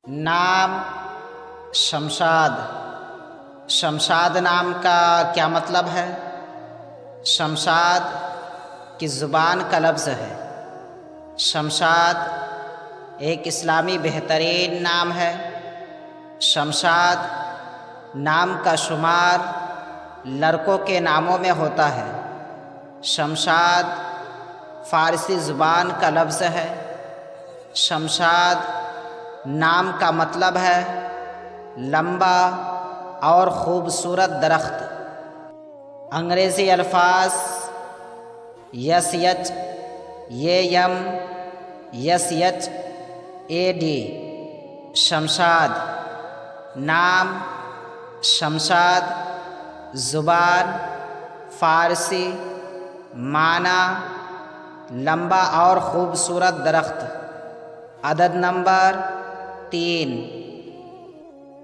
نام شمشاد۔ شمشاد نام کا کیا مطلب ہے؟ شمشاد کی زبان کا لفظ ہے۔ شمشاد ایک اسلامی بہترین نام ہے۔ شمشاد نام کا شمار لڑکوں کے ناموں میں ہوتا ہے۔ شمشاد فارسی زبان کا لفظ ہے۔ شمشاد نام کا مطلب ہے لمبا اور خوبصورت درخت۔ انگریزی الفاظ یس یچ یہ یم یس یچ اے ڈی شمشاد نام شمشاد زبان فارسی معنی لمبا اور خوبصورت درخت۔ عدد نمبر 3